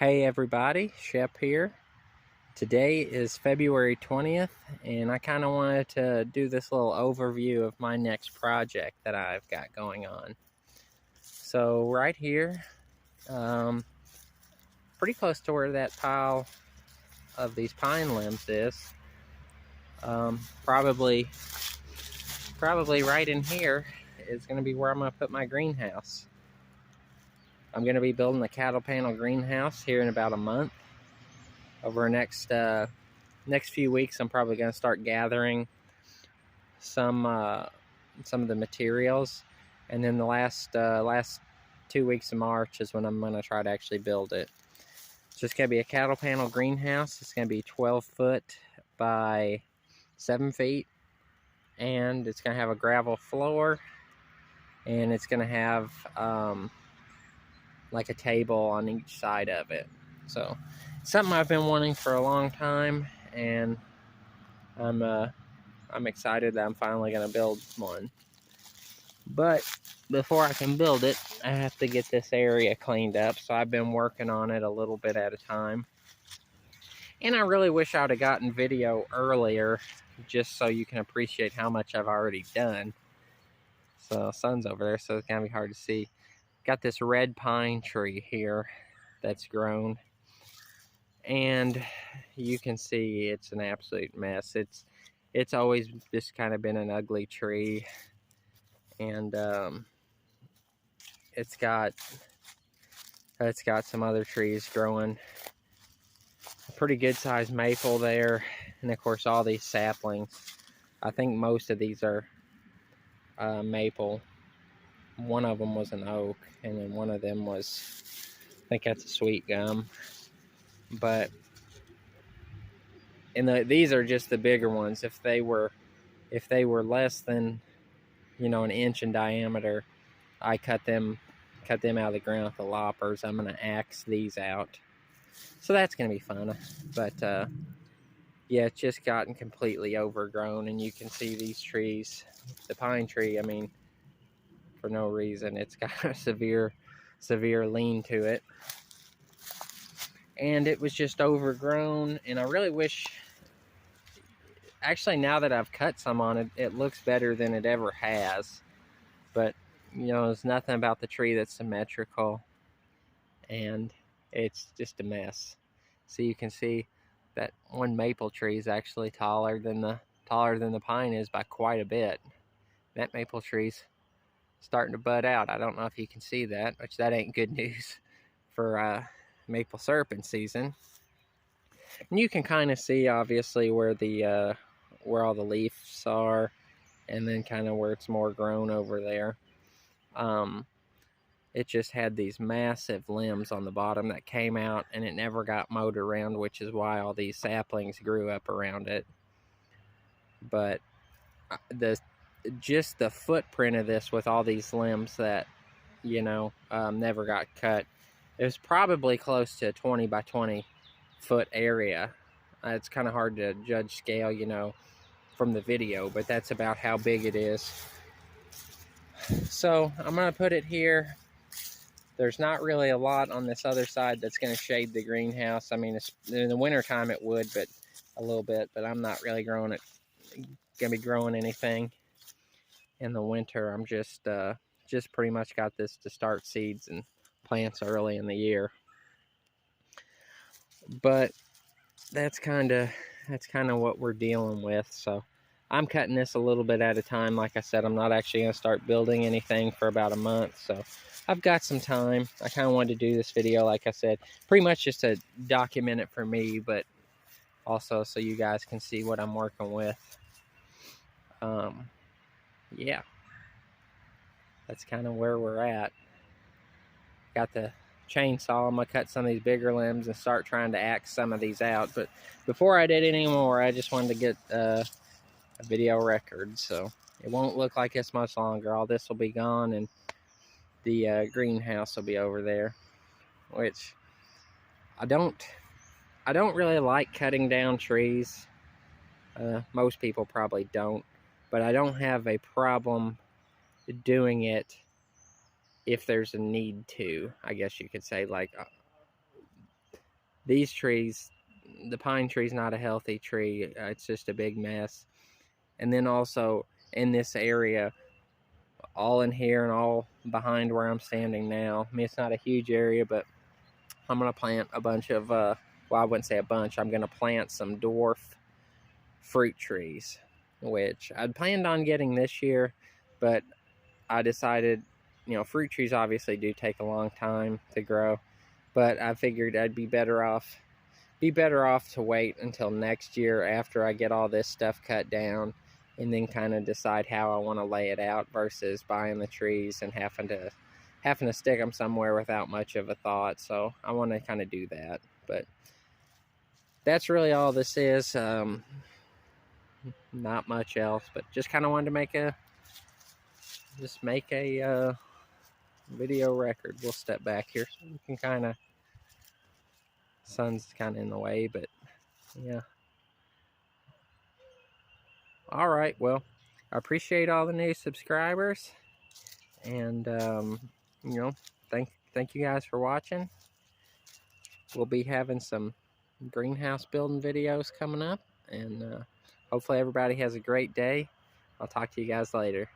Hey everybody, Shep here. Today is February 20th, and I kind of wanted to do this little overview of my next project that I've got going on. So right here, pretty close to where that pile of these pine limbs is, probably right in here is going to be where I'm going to put my greenhouse. I'm going to be building a cattle panel greenhouse here in about a month. Over the next few weeks, I'm probably going to start gathering some of the materials, and then the last 2 weeks of March is when I'm going to try to actually build it. It's just going to be a cattle panel greenhouse. It's going to be 12 foot by 7 feet, and it's going to have a gravel floor, and it's going to have like a table on each side of it. So something I've been wanting for a long time, and I'm excited that I'm finally going to build one. But before I can build it, I have to get this area cleaned up. So I've been working on it a little bit at a time. And I really wish I would have gotten video earlier, just so you can appreciate how much I've already done. So sun's over there, so it's gonna be hard to see. Got this red pine tree here that's grown, and you can see it's an absolute mess. It's always just kind of been an ugly tree, and it's got some other trees growing. A pretty good sized maple there, and of course all these saplings. I think most of these are maple. One of them was an oak, and then one of them was, I think that's a sweet gum. But these are just the bigger ones. If they were less than, an inch in diameter, I cut them out of the ground with the loppers. I'm gonna axe these out, so that's gonna be fun. But yeah, it's just gotten completely overgrown, and you can see these trees. The pine tree, I mean, for no reason, it's got a severe lean to it, and it was just overgrown. And I really wish, actually, now that I've cut some on it, it looks better than it ever has. But there's nothing about the tree that's symmetrical, and it's just a mess. So you can see that one maple tree is actually taller than the pine is by quite a bit. That maple tree's starting to bud out. I don't know if you can see that, which that ain't good news for maple syrup in season. And you can kind of see, obviously, where all the leaves are, and then kind of where it's more grown over there. It just had these massive limbs on the bottom that came out, and it never got mowed around, which is why all these saplings grew up around it. But just the footprint of this with all these limbs that never got cut, it was probably close to a 20 by 20 foot area. It's kind of hard to judge scale, from the video, but that's about how big it is. So I'm gonna put it here. There's not really a lot on this other side that's going to shade the greenhouse. I mean, in the wintertime it would, but a little bit. But I'm not really going to be growing anything in the winter. I'm just pretty much got this to start seeds and plants early in the year. But that's kind of what we're dealing with. So I'm cutting this a little bit at a time. Like I said, I'm not actually going to start building anything for about a month. So I've got some time. I kind of wanted to do this video, like I said, pretty much just to document it for me, but also so you guys can see what I'm working with. Yeah, that's kind of where we're at. Got the chainsaw. I'm gonna cut some of these bigger limbs and start trying to axe some of these out. But before I did any more, I just wanted to get a video record, so it won't look like it's much longer. All this will be gone, and the greenhouse will be over there, which I don't really like cutting down trees. Most people probably don't, but I don't have a problem doing it if there's a need to, I guess you could say. Like these trees, the pine tree's not a healthy tree. It's just a big mess. And then also in this area, all in here and all behind where I'm standing now. I mean, it's not a huge area, but I'm going to plant a bunch of, well, I wouldn't say a bunch. I'm going to plant some dwarf fruit trees, which I'd planned on getting this year, but I decided, you know, fruit trees obviously do take a long time to grow, but I figured I'd be better off to wait until next year after I get all this stuff cut down, and then kind of decide how I want to lay it out versus buying the trees and having to stick them somewhere without much of a thought. So I want to kind of do that. But that's really all this is. Not much else, but just kind of wanted to make a video record. We'll step back here so you can kind of, sun's kind of in the way, but yeah. All right, well, I appreciate all the new subscribers, and you know, thank you guys for watching. We'll be having some greenhouse building videos coming up, and hopefully everybody has a great day. I'll talk to you guys later.